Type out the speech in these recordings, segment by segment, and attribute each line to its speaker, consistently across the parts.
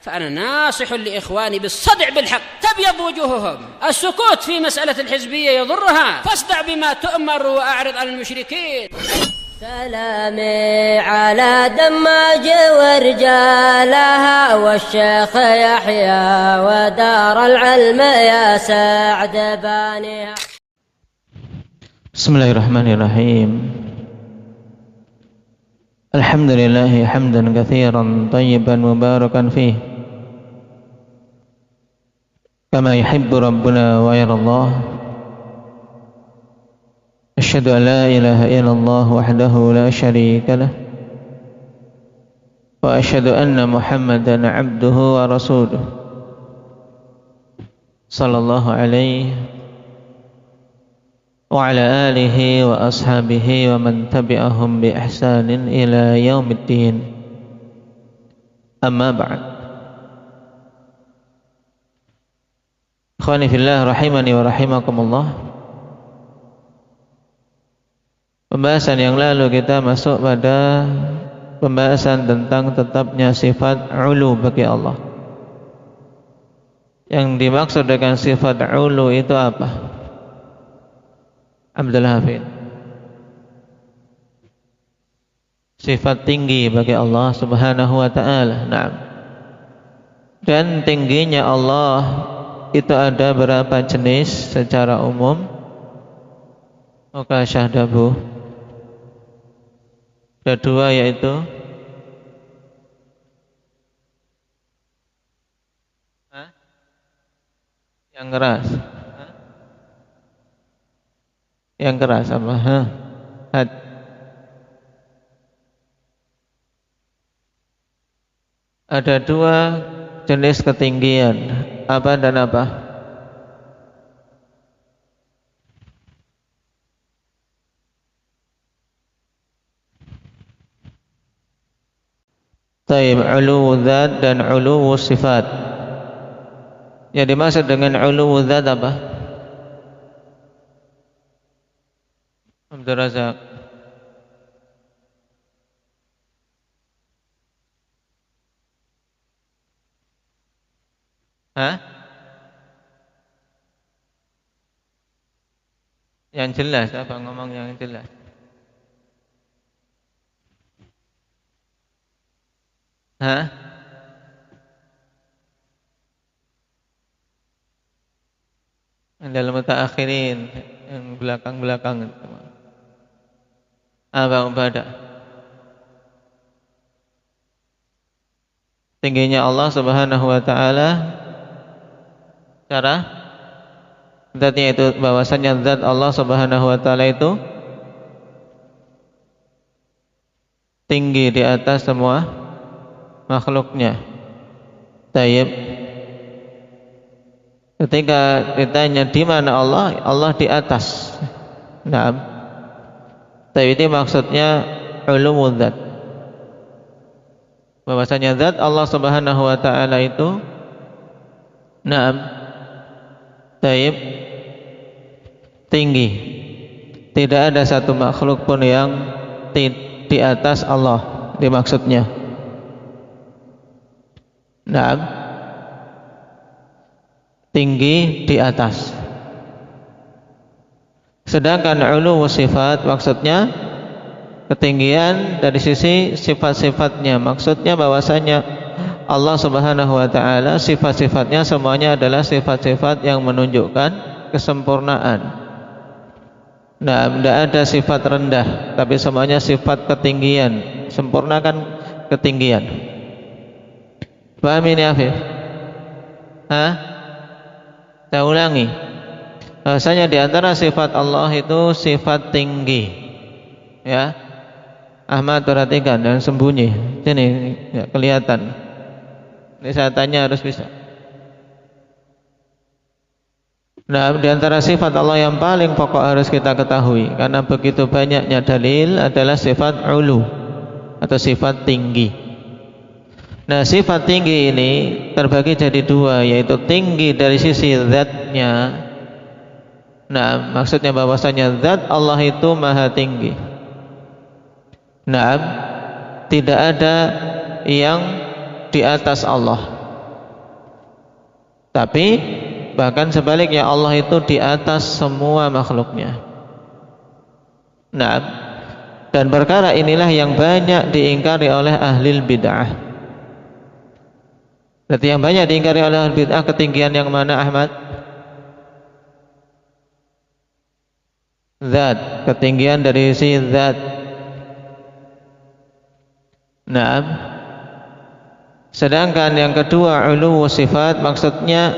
Speaker 1: فأنا ناصح لإخواني بالصدع بالحق تبيض وجوههم. السكوت في مسألة الحزبية يضرها، فاصدع بما تؤمر وأعرض عن المشركين.
Speaker 2: سلامي على دماج ورجالها والشيخ يحيى ودار العلم يا سعد بانيها.
Speaker 3: Bismillahirrahmanirrahim. Alhamdulillahi hamdan katsiran tayyiban mubarakan fih kama yuhibbu rabbuna wa yarallah. Asyhadu an la ilaha illallah wahdahu la syarika lah wa asyhadu anna Muhammadan abduhu wa rasuluh sallallahu alaihi wa ala alihi wa ashabihi wa man tabi'ahum bi ihsanin ila yaumiddin. Amma ba'd. Ikhwani fillah rahimani wa rahimakumullah. Pembahasan yang lalu kita masuk pada pembahasan tentang tetapnya sifat ulu bagi Allah. Yang dimaksud dengan sifat ulu itu apa? Abdul Hafid. Sifat tinggi bagi Allah Subhanahu wa taala. Naam. Dan tingginya Allah itu ada berapa jenis secara umum? Maka syahdabu. Ada dua, yaitu yang keras. Yang keras apa? Ada dua jenis ketinggian. Apa dan apa? Taib, uluwu dzat dan uluwu sifat. Yang dimaksud dengan uluwu dzat apa? Abdul Razak. Yang jelas, apa ngomong yang jelas? Dalam mutaakhirin, yang belakang-belakang itu. Apa ubadah? Tingginya Allah Subhanahu wa taala cara zatnya itu, bahwasanya zat Allah Subhanahu wa taala itu tinggi di atas semua makhluknya. Tayyib. Ketika ditanya di mana Allah, Allah di atas. Naam. Tapi ini maksudnya ulumul dzat. Bahwasanya zat Allah Subhanahu wa taala itu naam, tayyib, tinggi. Tidak ada satu makhluk pun yang di atas Allah dimaksudnya. Naam, tinggi di atas. Sedangkan ulu sifat maksudnya ketinggian dari sisi sifat-sifatnya. Maksudnya bahwasanya Allah Subhanahu wa taala sifat-sifatnya semuanya adalah sifat-sifat yang menunjukkan kesempurnaan. Nah, tidak ada sifat rendah, tapi semuanya sifat ketinggian. Sempurnakan ketinggian. Paham ini, Afif? Saya ulangi. Bahasanya di antara sifat Allah itu sifat tinggi. Ya. Ahmad perhatikan, dan sembunyi. Sini ya, kelihatan. Ini saya tanya harus bisa. Nah, di antara sifat Allah yang paling pokok harus kita ketahui, karena begitu banyaknya dalil, adalah sifat ulu atau sifat tinggi. Nah, sifat tinggi ini terbagi jadi dua, yaitu tinggi dari sisi zatnya. Nah, maksudnya bahwasanya zat Allah itu maha tinggi. Nah, tidak ada yang di atas Allah. Tapi bahkan sebaliknya Allah itu di atas semua makhluknya. Nah, dan perkara inilah yang banyak diingkari oleh ahli bid'ah. Berarti yang banyak diingkari oleh ahli bid'ah ketinggian yang mana, Ahmad? Zat, ketinggian dari si zat. Nah, sedangkan yang kedua ulu sifat, maksudnya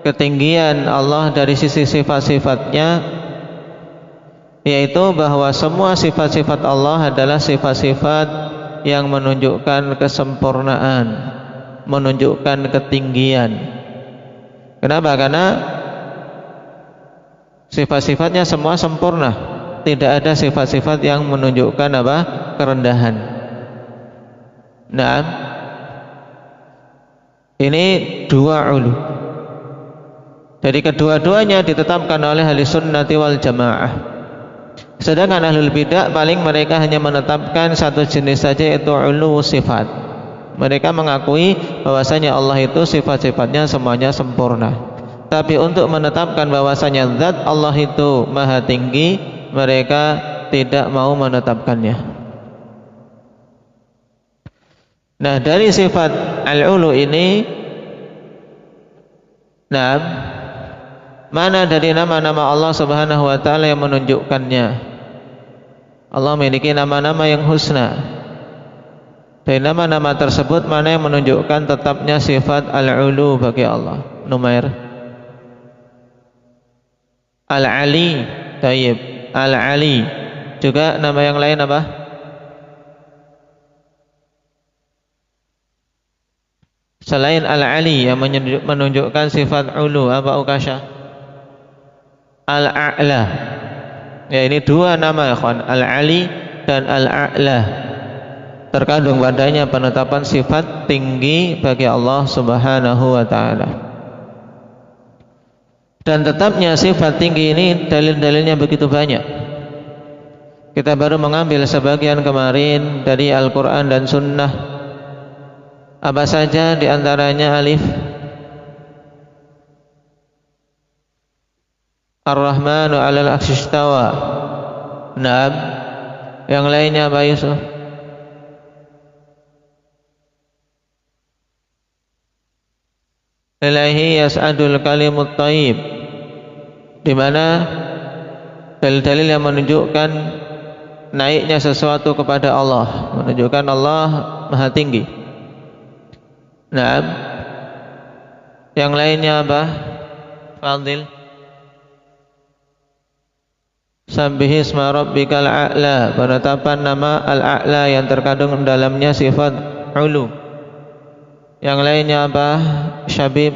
Speaker 3: ketinggian Allah dari sisi sifat-sifatnya, yaitu bahwa semua sifat-sifat Allah adalah sifat-sifat yang menunjukkan kesempurnaan, menunjukkan ketinggian. Kenapa? Karena sifat-sifatnya semua sempurna, tidak ada sifat-sifat yang menunjukkan apa? Kerendahan. Nah, ini dua ulu. Jadi kedua-duanya ditetapkan oleh ahli sunnati wal jamaah. Sedangkan ahlul bidah paling mereka hanya menetapkan satu jenis saja, yaitu ulu sifat. Mereka mengakui bahwasanya Allah itu sifat-sifatnya semuanya sempurna. Tapi untuk menetapkan bahwasanya zat Allah itu maha tinggi, mereka tidak mau menetapkannya. Nah, dari sifat al-ulu ini, nah, mana dari nama-nama Allah Subhanahu wa taala yang menunjukkannya? Allah memiliki nama-nama yang husna. Dari nama-nama tersebut mana yang menunjukkan tetapnya sifat al-ulu bagi Allah? Numair. Al-Ali, tayyib. Al-Ali. Juga nama yang lain apa? Selain Al-Ali yang menunjukkan sifat ulu, apa Ukasha? Al-A'la. Ya, ini dua nama ya kawan, Al-Ali dan Al-A'la. Terkandung padanya penetapan sifat tinggi bagi Allah Subhanahu wa taala. Dan tetapnya sifat tinggi ini dalil-dalilnya begitu banyak. Kita baru mengambil sebagian kemarin dari Al-Qur'an dan Sunnah. Apa saja di antaranya? Alif, Ar-Rahmanu 'alal 'arsy istawa. Naam. Yang lainnya apa Yusuf? Ilaihi yas'adul kalimut thayyib. Di mana dalil-dalil yang menunjukkan naiknya sesuatu kepada Allah, menunjukkan Allah Maha Tinggi. Naam. Yang lainnya apa? Fadil. Sabbihi isma rabbikal a'la, penetapan nama al-a'la yang terkandung dalamnya sifat ulu. Yang lainnya apa? Syabib.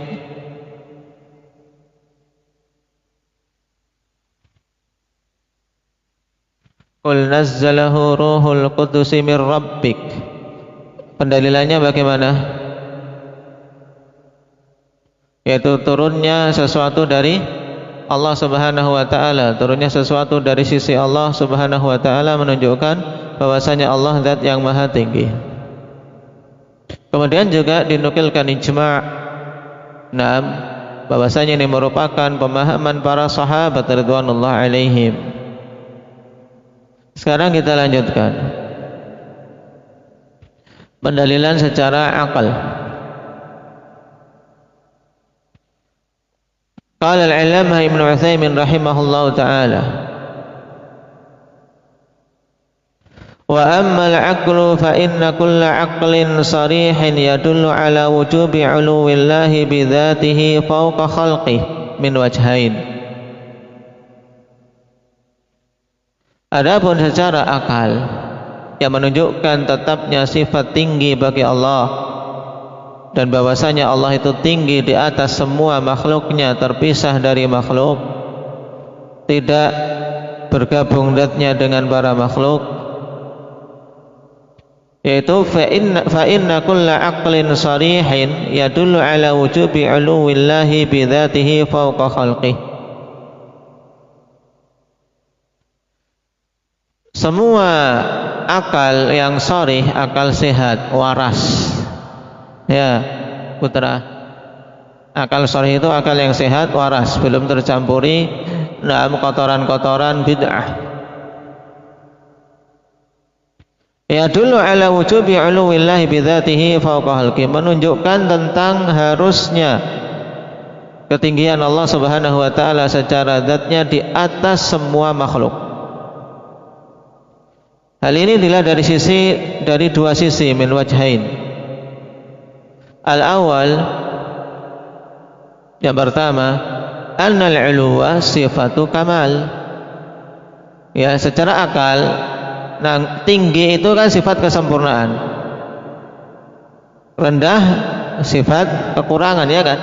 Speaker 3: Qul nazzalahu ruhul qudus min rabbik. Pendalilannya bagaimana? Yaitu turunnya sesuatu dari Allah Subhanahu wa taala, turunnya sesuatu dari sisi Allah Subhanahu wa taala menunjukkan bahwasanya Allah zat yang maha tinggi. Kemudian juga dinukilkan ijma', naam, bahwasanya ini merupakan pemahaman para sahabat radhiyallahu alaihim. Sekarang kita lanjutkan pendalilan secara akal. Qala al-'allamah Ibnu Utsaimin rahimahullahu ta'ala, wa amma al-'aqlu fa inna kulla 'aqlin sarihin yadullu 'ala wujubi 'uluwillahi bi dzatihi fawqa khalqihi min wajhain. Adapun secara akal yang menunjukkan tetapnya sifat tinggi bagi Allah dan bahwasanya Allah itu tinggi di atas semua makhluknya, terpisah dari makhluk, tidak bergabung zatnya dengan para makhluk, yaitu fa inna kulla aqlin sarihin yadullu ala wujubi 'uluwillahi bi dzatihi fawqa khalqihi. Semua akal yang sharih, akal sehat, waras, ya putra, Akal sharih itu akal yang sehat, waras, belum tercampuri kotoran-kotoran bid'ah. Ya dulu ala wujubi uluwillahi bidzatihi fawqa khalqi, menunjukkan tentang harusnya ketinggian Allah Subhanahu wa taala secara zatnya di atas semua makhluk. Hal ini dilihat dari dua sisi, min wajhain. Al-awwal, yang pertama, annal 'uluwa sifatu kamal. Ya, secara akal, tinggi itu kan sifat kesempurnaan, rendah sifat kekurangan, ya kan?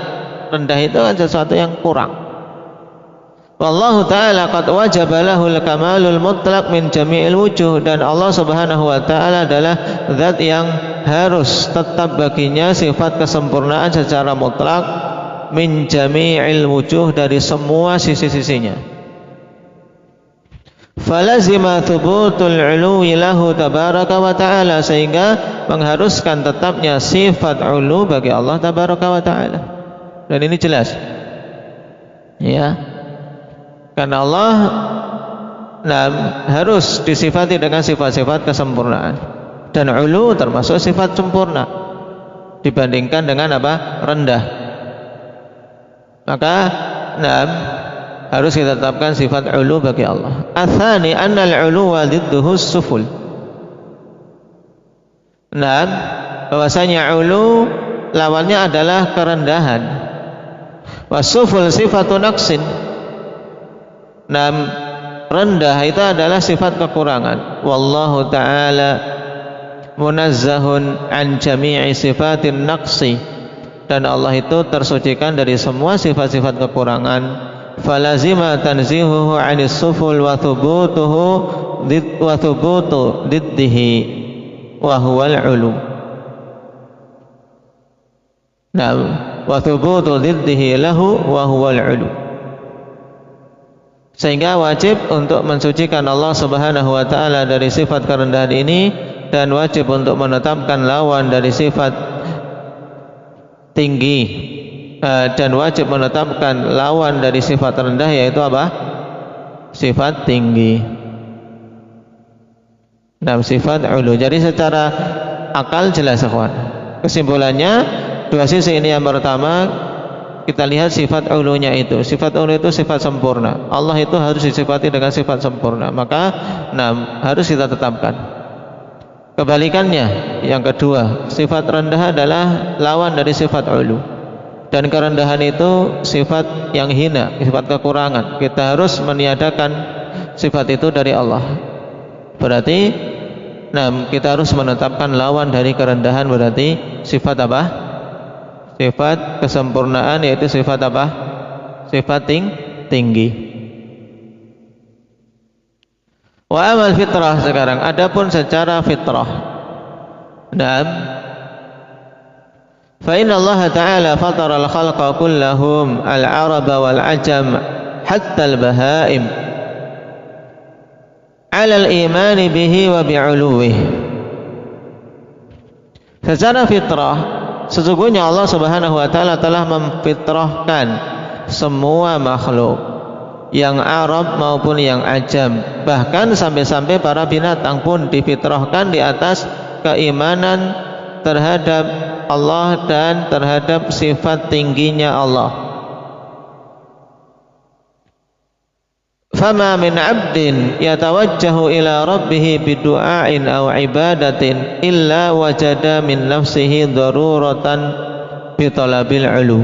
Speaker 3: Rendah itu kan sesuatu yang kurang. Wallahu ta'ala qad wajaba lahul kamalul mutlaq min jami'il wujuh, dan Allah Subhanahu wa taala adalah zat yang harus tetap baginya sifat kesempurnaan secara mutlak min jami'il wujuh, dari semua sisi-sisinya. Falazima thubutul 'uluwi lahu tabaraka wa ta'ala, sehingga mengharuskan tetapnya sifat 'ulu bagi Allah tabaraka wa ta'ala. Dan ini jelas, ya, karena Allah harus disifati dengan sifat-sifat kesempurnaan, dan 'ulu termasuk sifat sempurna dibandingkan dengan apa? Rendah. Maka harus kita tetapkan sifat 'ulu bagi Allah. Atsani annal 'uluwa didduhu suful. Bahwasanya 'ulu lawannya adalah kerendahan. Wasuful sifatu naqsin. Rendah itu adalah sifat kekurangan. Wallahu ta'ala munazzahun an jami'i sifatin naqsi, dan Allah itu tersucikan dari semua sifat-sifat kekurangan. Falazima tanzihuhu 'anis suful wa thubutu diddihi wa huwal 'ulu. Wa thubutu diddihi lahu wa huwal 'ulu. Sehingga wajib untuk mensucikan Allah Subhanahu wa taala dari sifat kerendahan ini, dan wajib untuk menetapkan lawan dari sifat tinggi, dan wajib menetapkan lawan dari sifat rendah, yaitu apa? Sifat tinggi. Sifat 'ulu. Jadi secara akal jelas, ikhwan. Kesimpulannya dua sisi ini. Yang pertama, kita lihat sifat 'ulunya itu. Sifat 'ulu itu sifat sempurna. Allah itu harus disifati dengan sifat sempurna. Maka harus kita tetapkan. Kebalikannya, yang kedua, sifat rendah adalah lawan dari sifat 'ulu. Dan kerendahan itu sifat yang hina, sifat kekurangan. Kita harus meniadakan sifat itu dari Allah. Berarti kita harus menetapkan lawan dari kerendahan, berarti sifat apa? Sifat kesempurnaan, yaitu sifat apa? Sifat tinggi. Wa amal fitrah sekarang. Adapun secara fitrah. Fa inna Allah Ta'ala fatara al-khalqa kullahum al-araba wal-ajam hatta al-bahaim 'ala al-iman bihi wa bi'uluwihi. Secara fitrah, sesungguhnya Allah Subhanahu wa taala telah memfitrahkan semua makhluk, yang Arab maupun yang Ajam, bahkan sampai-sampai para binatang pun difitrahkan di atas keimanan terhadap Allah dan terhadap sifat tingginya Allah. Fama min 'abdin yatawajjahu ila rabbih bidu'ain aw ibadatin illa wajada min nafsihi daruratan bi talabil 'ulu.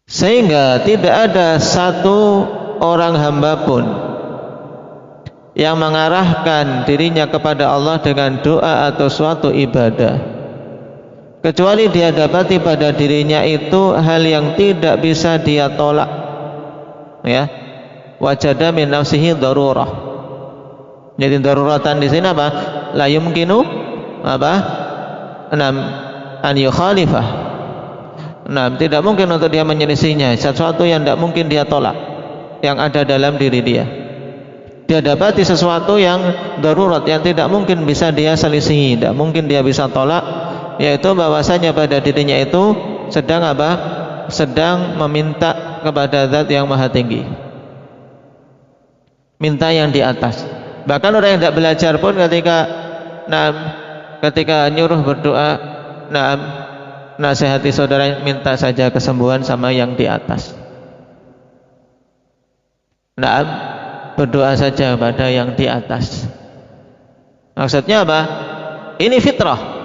Speaker 3: Sehingga tidak ada satu orang hamba pun yang mengarahkan dirinya kepada Allah dengan doa atau suatu ibadah, kecuali dia dapati pada dirinya itu hal yang tidak bisa dia tolak, ya. Wajada min nafsihi darurah. Jadi daruratan di sini apa? La yumkinu apa? An yukhalifah. Tidak mungkin untuk dia menyelisihinya, sesuatu yang tidak mungkin dia tolak, yang ada dalam diri dia. Dia dapati sesuatu yang darurat, yang tidak mungkin bisa dia selisihi, tidak mungkin dia bisa tolak, Yaitu bahwasanya pada dirinya itu sedang apa? Sedang meminta kepada zat yang maha tinggi, minta yang di atas. Bahkan orang yang tidak belajar pun ketika nyuruh berdoa, nasihati saudara, minta saja kesembuhan sama yang di atas. Berdoa saja pada yang di atas. Maksudnya apa? Ini fitrah.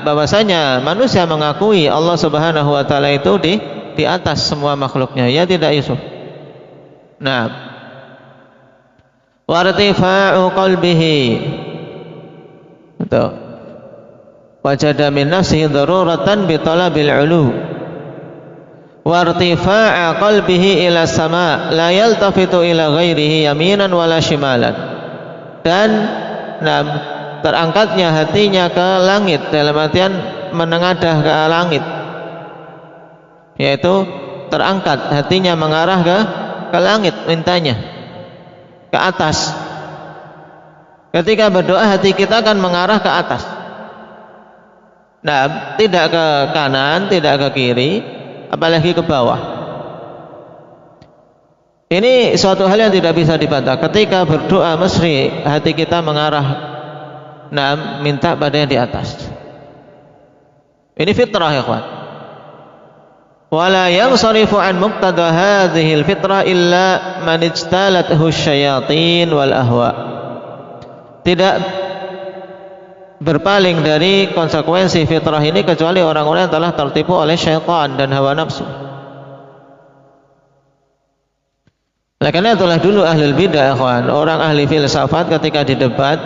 Speaker 3: Bahwasanya manusia mengakui Allah Subhanahu wa taala itu di atas semua makhluknya, ya tidak Yusuf? Wartifa'u qalbihi. Betul. Wajada min nafsihi daruratan bi talabil 'ulu. Wartifa'a qalbihi ila sama, la yaltafitu ila ghairihi yaminan wala shimalan. Dan terangkatnya hatinya ke langit, dalam artian menengadah ke langit, yaitu terangkat hatinya mengarah ke langit, mintanya ke atas. Ketika berdoa hati kita akan mengarah ke atas, tidak ke kanan, tidak ke kiri, apalagi ke bawah. Ini suatu hal yang tidak bisa dibantah. Ketika berdoa mesti hati kita mengarah, minta pada yang di atas. Ini fitrah ya kawan. Wala yansarifu an muqtada hadhil fitrah illa man ijtalathu syayatin wal ahwa. Tidak berpaling dari konsekuensi fitrah ini kecuali orang-orang yang telah tertipu oleh syaitan dan hawa nafsu. Oleh karena itulah dulu ahlul bidah, kawan, orang ahli filsafat ketika didebat,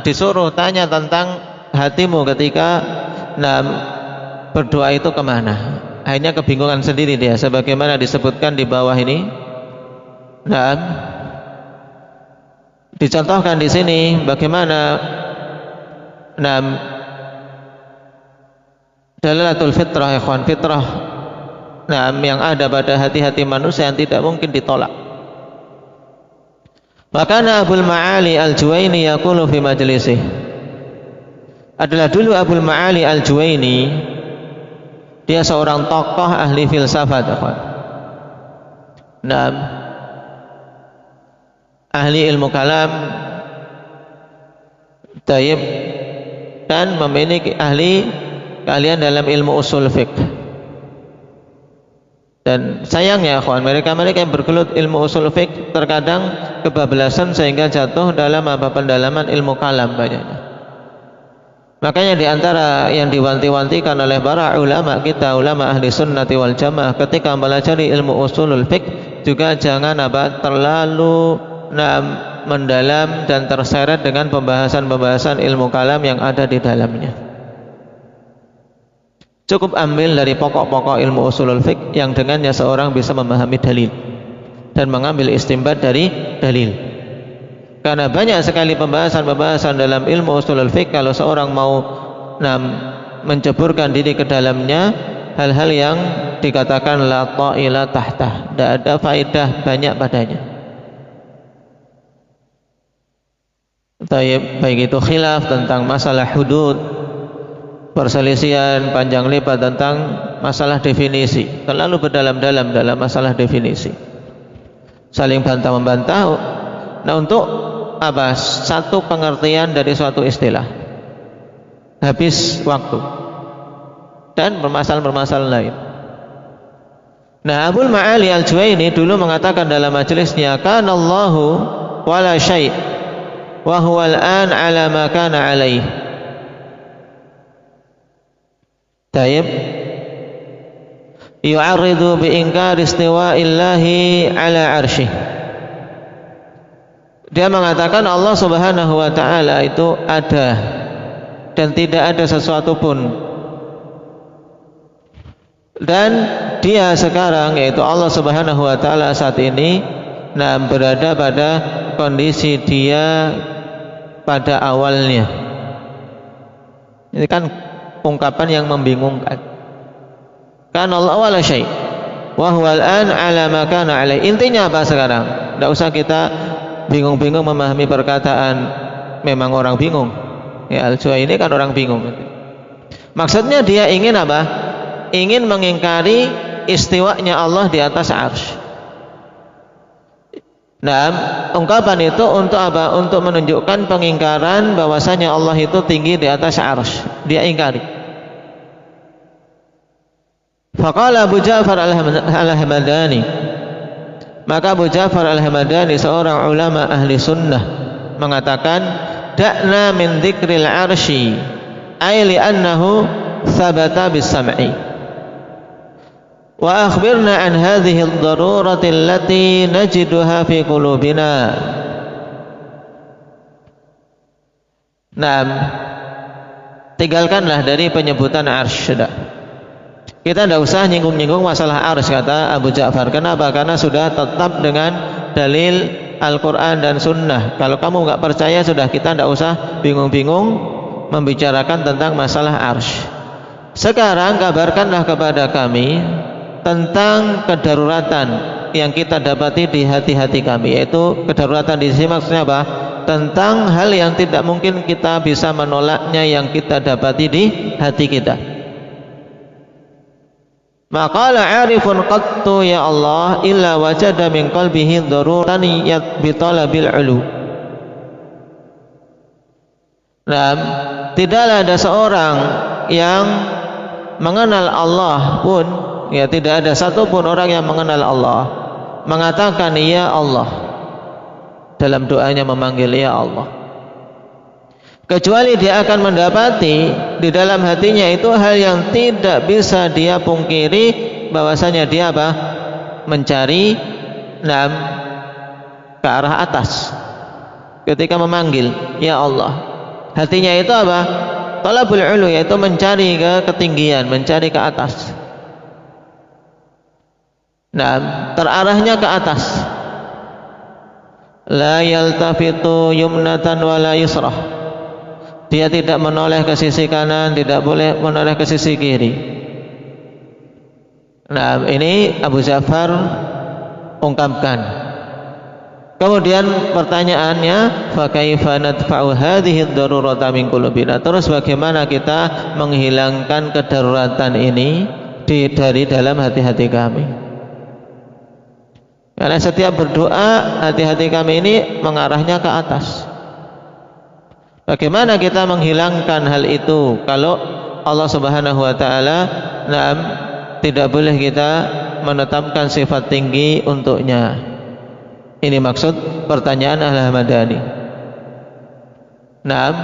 Speaker 3: disuruh tanya tentang hatimu ketika berdoa itu kemana. Akhirnya kebingungan sendiri dia, sebagaimana disebutkan di bawah ini. Dicontohkan di sini bagaimana dalalatul fitrah, ikhwan, fitrah yang ada pada hati-hati manusia yang tidak mungkin ditolak. Makanya Abul Ma'ali Al-Juwaini yaqulu fi majlisih. Adalah dulu Abul Ma'ali Al-Juwaini, dia seorang tokoh ahli filsafat, ahli ilmu kalam, taib, dan memiliki keahlian dalam ilmu usul fiqh. Dan sayangnya kawan, mereka yang bergelut ilmu usul fiqh terkadang kebablasan sehingga jatuh dalam pendalaman ilmu kalam banyaknya. Makanya di antara yang diwanti-wantikan oleh para ulama kita, ulama ahli sunnati wal jamaah, ketika mempelajari ilmu usulul fiqh juga jangan terlalu mendalam dan terseret dengan pembahasan-pembahasan ilmu kalam yang ada di dalamnya. Cukup ambil dari pokok-pokok ilmu usulul fiqh yang dengannya seorang bisa memahami dalil dan mengambil istinbat dari dalil. Karena banyak sekali pembahasan-pembahasan dalam ilmu usulul fiqh, kalau seorang mau menceburkan diri ke dalamnya, hal-hal yang dikatakan la ta'ila tahtah, tidak ada faedah banyak padanya. Baik itu khilaf tentang masalah hudud, perselisihan panjang lebar tentang masalah definisi, terlalu berdalam-dalam dalam masalah definisi, saling bantah-membantah. Untuk apa? Satu pengertian dari suatu istilah, habis waktu, dan permasalahan-permasalahan lain. Abul Ma'ali Al-Juwaini dulu mengatakan dalam majelisnya, kana Allahu wala syai' wa huwa al-an ala ma kana alaih. Taib yu'arridu bi inkar istiwa'illahi ala arsyih. Dia mengatakan Allah Subhanahu wa ta'ala itu ada dan tidak ada sesuatu pun, dan dia sekarang, yaitu Allah Subhanahu wa ta'ala saat ini berada pada kondisi dia pada awalnya. Ini kan ungkapan yang membingungkan. Kana Allah wala syai' wa huwa al-an ala ma kana alaih. Intinya apa sekarang? Tidak usah kita bingung-bingung memahami perkataan, memang orang bingung. Ya, Al-Juwaini kan orang bingung. Maksudnya dia ingin apa? Ingin mengingkari istiwanya Allah di atas arsy. Nah, ungkapan itu untuk apa? Untuk menunjukkan pengingkaran bahwasanya Allah itu tinggi di atas arsy. Dia ingkari. Faqala Abu Ja'far Al-Hamadani, maka Abu Ja'far Al-Hamadani seorang ulama ahli sunnah mengatakan, da'na min dzikril arsy ay li'annahu thabata bis-sam'i wa akhbirna an hadhihi ad-darurati allati najiduha fi qulubina. Nah, tinggalkanlah dari penyebutan arsy. Kita tidak usah nyinggung-nyinggung masalah arsy, kata Abu Ja'far. Kenapa? Karena sudah tetap dengan dalil Al-Quran dan Sunnah. Kalau kamu nggak percaya, sudah, kita tidak usah bingung-bingung membicarakan tentang masalah arsy. Sekarang kabarkanlah kepada kami tentang kedaruratan yang kita dapati di hati-hati kami. Yaitu kedaruratan di sini maksudnya apa? Tentang hal yang tidak mungkin kita bisa menolaknya yang kita dapati di hati kita. Maqala 'arifun qattu ya Allah illa wajada min qalbihi daruratan bi talabil 'ulu. Nah, tidaklah ada seorang yang mengenal Allah pun, ya tidak ada satupun orang yang mengenal Allah mengatakan ya Allah dalam doanya memanggil ya Allah, kecuali dia akan mendapati di dalam hatinya itu hal yang tidak bisa dia pungkiri, bahwasanya dia apa? Mencari ke arah atas ketika memanggil ya Allah. Hatinya itu apa? Talabul ulu, yaitu mencari ke ketinggian, mencari ke atas. Terarahnya ke atas. La yaltafitu yumnatan wala yusrah. Dia tidak menoleh ke sisi kanan, tidak boleh menoleh ke sisi kiri. Nah, ini Abu Ja'far ungkapkan. Kemudian pertanyaannya, fa kaifa nadfa'u hadhihi ad-darurata min qulubina? Terus bagaimana kita menghilangkan kedaruratan ini dari dalam hati-hati kami? Karena setiap berdoa, hati-hati kami ini mengarahnya ke atas. Bagaimana kita menghilangkan hal itu kalau Allah Subhanahu wa taala tidak boleh kita menetapkan sifat tinggi untuknya? Ini maksud pertanyaan Al-Hamadani. Naam.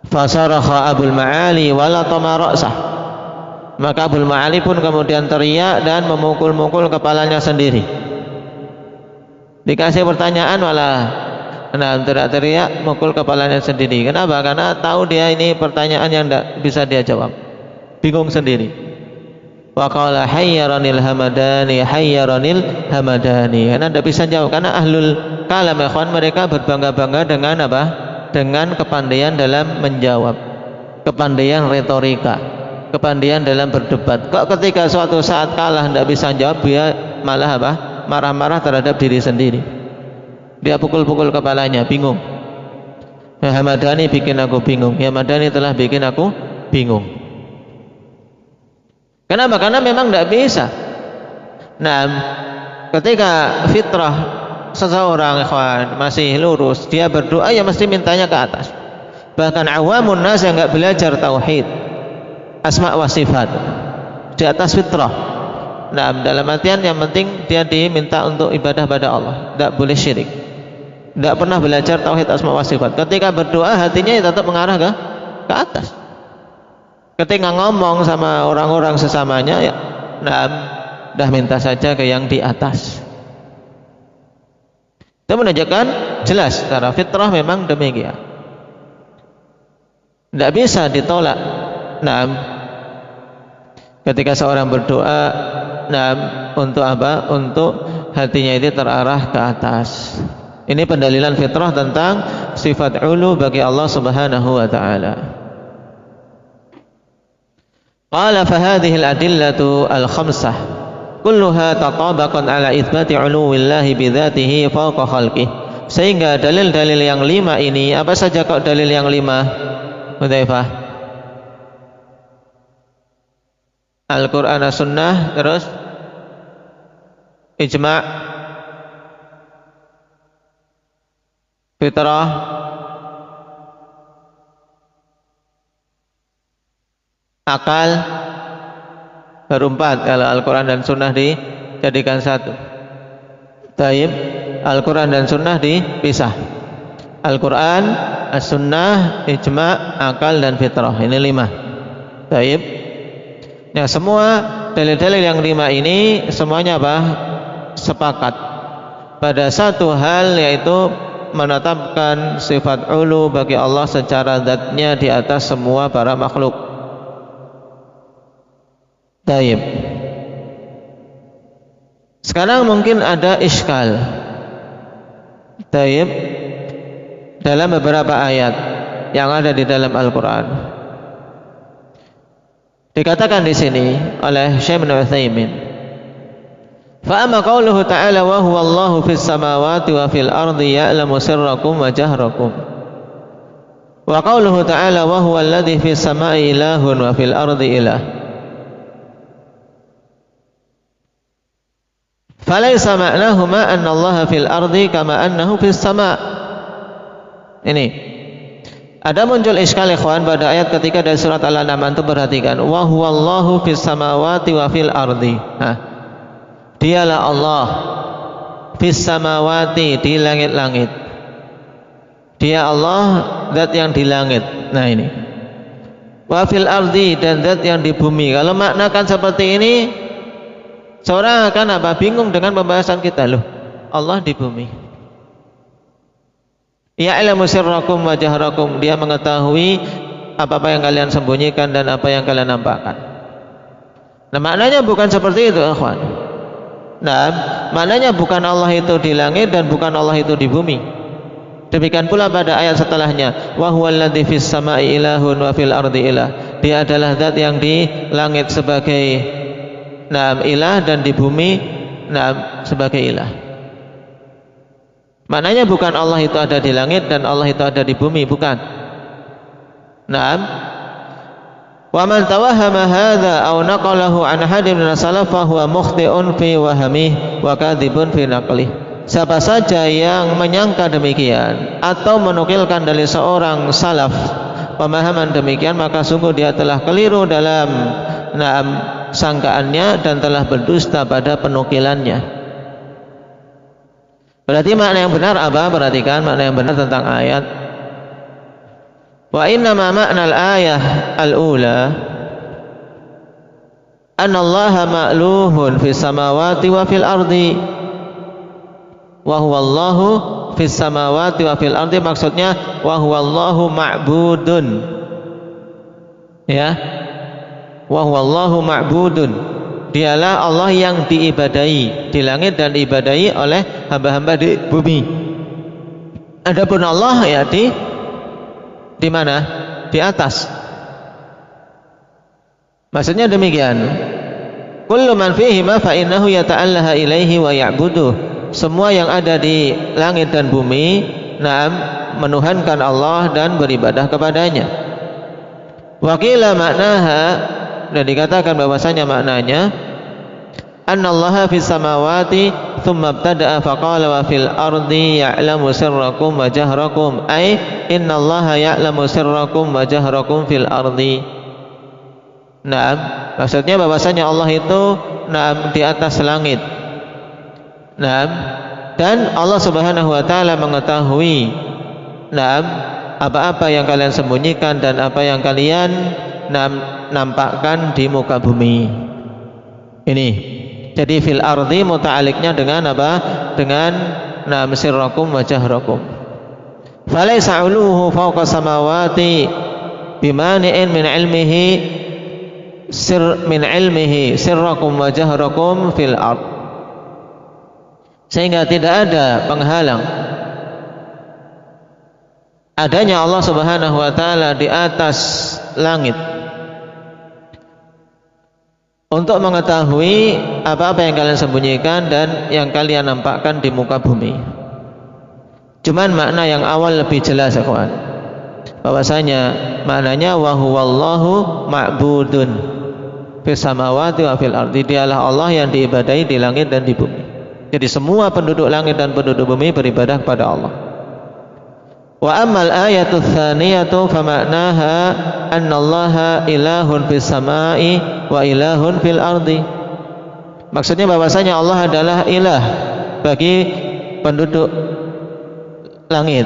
Speaker 3: Fasarakha Abul Ma'ali wala tama ra'sah. Maka Abul Ma'ali pun kemudian teriak dan memukul-mukul kepalanya sendiri. Dikasih pertanyaan malah teriak-teriak mukul kepalanya sendiri. Kenapa? Karena tahu dia ini pertanyaan yang tidak bisa dia jawab. Bingung sendiri. Wa qala hayyaranil hamadani karena tidak bisa jawab, karena ahlul kalam ikhwan, mereka berbangga-bangga dengan apa? Dengan kepandaian dalam menjawab, kepandaian retorika, kepandaian dalam berdebat. Kok ketika suatu saat kalah tidak bisa jawab, dia malah apa? Marah-marah terhadap diri sendiri. Dia pukul-pukul kepalanya, bingung. Ya Hamadani bikin aku bingung. Ya Hamadani telah bikin aku bingung. Kenapa? Karena memang tidak bisa. Nah, ketika fitrah seseorang ikhwan masih lurus, dia berdoa ya mesti mintanya ke atas. Bahkan awamun nas yang enggak belajar tauhid, asma wa sifat, di atas fitrah. Nah, dalam artian yang penting dia diminta untuk ibadah pada Allah, tidak boleh syirik. Tidak pernah belajar tauhid asma wa sifat. Ketika berdoa hatinya tetap mengarah ke atas. Ketika ngomong sama orang-orang sesamanya, ya, dah minta saja ke yang di atas. Itu menunjukkan jelas secara fitrah memang demikian. Tidak bisa ditolak. Ketika seorang berdoa, untuk apa? Untuk hatinya itu terarah ke atas. Ini pendalilan fitrah tentang sifat ulu bagi Allah Subhanahu wa taala. Qala fa hadhihi al-adillatu al-khamsah kulluha tatabaqan ala itsbati 'uluwillahi bi dzatihi fawqa khalqihi Sehingga dalil-dalil yang 5 ini, apa saja kok dalil yang 5? Hudzaifah. Al-Quran, As-Sunnah, terus ijma', fitrah, akal, baru 4 kalau Al-Quran dan Sunnah dijadikan satu. Taib, Al-Quran dan Sunnah dipisah. Al-Quran, As-Sunnah, ijma', akal dan fitrah. Ini 5. Taib. Nah, semua dalil-dalil yang 5 ini semuanya apa? Sepakat pada satu hal, yaitu menetapkan sifat ulu bagi Allah secara zatnya di atas semua para makhluk. Taib. Sekarang mungkin ada iskal. Taib. Dalam beberapa ayat yang ada di dalam Al-Quran, dikatakan di sini oleh Syekh bin Utsaimin, fa amma qauluhu ta'ala wa huwa Allahu fis samawati wa fil ardi ya'lamu sirrakum wa jahrakum, wa qauluhu ta'ala wa huwa alladhi fis samai ilahun wa fil ardi ilah, falaysa ma'nahuma anna Allah fil ardi kama annahu fis sama'. Ini ada muncul iskal ikhwan pada ayat ketika dari surat Al-An'am. Antum perhatikan, wa huwallahu fis samawati wa fil ardi. Nah, dialah Allah fis samawati, di langit-langit. Dia Allah, zat yang di langit. Nah ini, wa fil ardi, dan zat yang di bumi. Kalau maknakan seperti ini, seorang akan apa? Bingung dengan pembahasan kita. Loh, Allah di bumi. Ya'lamu sirrakum wa jahrakum, dia mengetahui apa-apa yang kalian sembunyikan dan apa yang kalian nampakkan. Nah, maknanya bukan seperti itu, ikhwan. Nah, maknanya bukan Allah itu di langit dan bukan Allah itu di bumi. Demikian pula pada ayat setelahnya, wa huwallazi fis samai ilahun wa fil ardi ilah. Dia adalah zat yang di langit sebagai ilah dan di bumi sebagai ilah. Maknanya bukan Allah itu ada di langit dan Allah itu ada di bumi, bukan. Naam. Wa man tawahhama hadza aw naqalahu an hadin min salaf fa huwa mukhti'un fi wahmihi wa kadzibun fi naqlihi. Siapa saja yang menyangka demikian atau menukilkan dari seorang salaf pemahaman demikian, maka sungguh dia telah keliru dalam sangkaannya dan telah berdusta pada penukilannya. Berarti makna yang benar apa? Perhatikan makna yang benar tentang ayat. Wa inna ma ma'na al-ayah al-ula anna Allaha ma'luhun fis samawati wa fil ardi wa huwa Allahu fis samawati wa fil ardi. Maksudnya wa huwa Allahu ma'budun. Ya. Wa huwa Allahu ma'budun. Dialah Allah yang diibadahi di langit dan diibadahi oleh hamba-hamba di bumi. Adapun Allah ya di mana? Di atas. Maksudnya demikian. Kullu man fihi ma fa innahu yata'allaha ilaihi wa ya'buduh. Semua yang ada di langit dan bumi, menuhankan Allah dan beribadah kepadanya. Wa qila maknaha, dan dikatakan bahwasanya maknanya annallaha fis samawati thumma ibtada'a faqala wa fil ardi ya'lamu sirrakum wa jahrakum, ay innallaha ya'lamu sirrakum wa jahrakum fil ardi. Naam, maksudnya bahwasanya Allah itu di atas langit. Naam, dan Allah Subhanahu wa taala mengetahui apa-apa yang kalian sembunyikan dan apa yang kalian nampakkan di muka bumi. Ini jadi fil ardi muta'aliknya dengan apa? Dengan sirrakum wa jahrakum. Falaysa 'uluhu fawqa samawati bimani'in min ilmihi sirrakum wa jahrakum fil ard. Sehingga tidak ada penghalang adanya Allah Subhanahu wa taala di atas langit untuk mengetahui apa-apa yang kalian sembunyikan dan yang kalian nampakkan di muka bumi. Cuman makna yang awal lebih jelas, ikhwan. Bahwasanya maknanya wa huwallahu ma'budun fis samawati wa fil ardi. Dialah Allah yang diibadahi di langit dan di bumi. Jadi semua penduduk langit dan penduduk bumi beribadah kepada Allah. Wa ammal ayatu tsaniyatu fa ma'naha annallaha ilahun fis samai wa ilahun fil ardi. Maksudnya bahwasanya Allah adalah ilah bagi penduduk langit.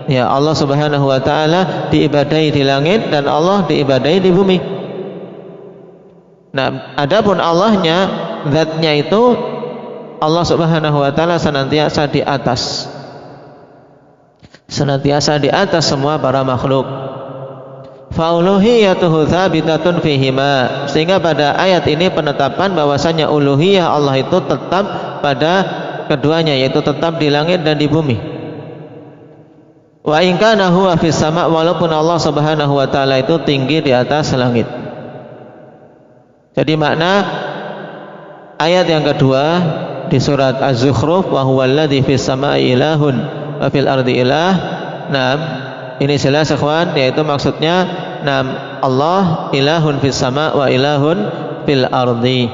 Speaker 3: Ya, Allah Subhanahu wa taala diibadahi di langit dan Allah diibadahi di bumi. Nah, adapun Allahnya, zatnya itu Allah Subhanahu wa taala senantiasa di atas. Senantiasa di atas semua para makhluk. Fa uluhiyatuhu tsabitatun fihima. Sehingga pada ayat ini penetapan bahwasanya uluhiyah Allah itu tetap pada keduanya, yaitu tetap di langit dan di bumi. Wa in kana huwa fis sama', walaupun Allah Subhanahu wa taala itu tinggi di atas langit. Jadi makna ayat yang kedua di surat Az-Zukhruf, wa huwallazi fis sama'i ilahun wa fil ardi ilah. Nah, ini jelas ikhwan, yaitu maksudnya Allah ilahun fis sama' wa ilahun fil ardi.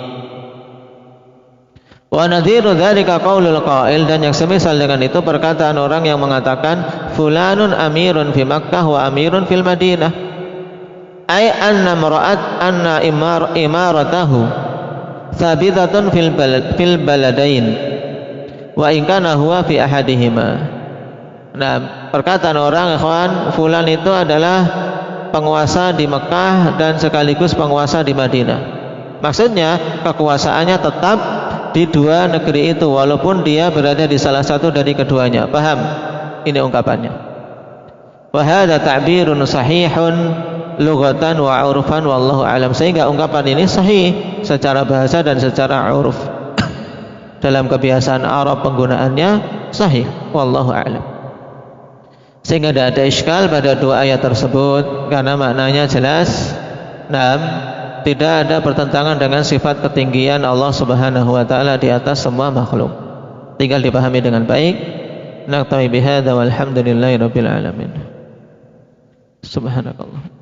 Speaker 3: Wa nadhiru dzalika qaulul qail, dan yang semisal dengan itu perkataan orang yang mengatakan fulanun amirun fi Makkah wa amirun fil Madinah. Ai anna anna imaratahu thabitatun fil baladain wa in kana huwa fi ahadihima. Nah, perkataan orang ikhwan, fulan itu adalah penguasa di Mekah dan sekaligus penguasa di Madinah. Maksudnya kekuasaannya tetap di dua negeri itu walaupun dia berada di salah satu dari keduanya. Paham? Ini ungkapannya. Wa hadza ta'birun sahihun lughatan wa 'urfan wallahu a'lam. Sehingga ungkapan ini sahih secara bahasa dan secara 'urf. Dalam kebiasaan Arab penggunaannya sahih, wallahu a'lam. Sehingga tidak ada iskal pada dua ayat tersebut karena maknanya jelas. Tidak ada pertentangan dengan sifat ketinggian Allah Subhanahu wa taala di atas semua makhluk. Tinggal dipahami dengan baik. Naktabi bihadza walhamdulillahi rabbil alamin. Subhanakallah.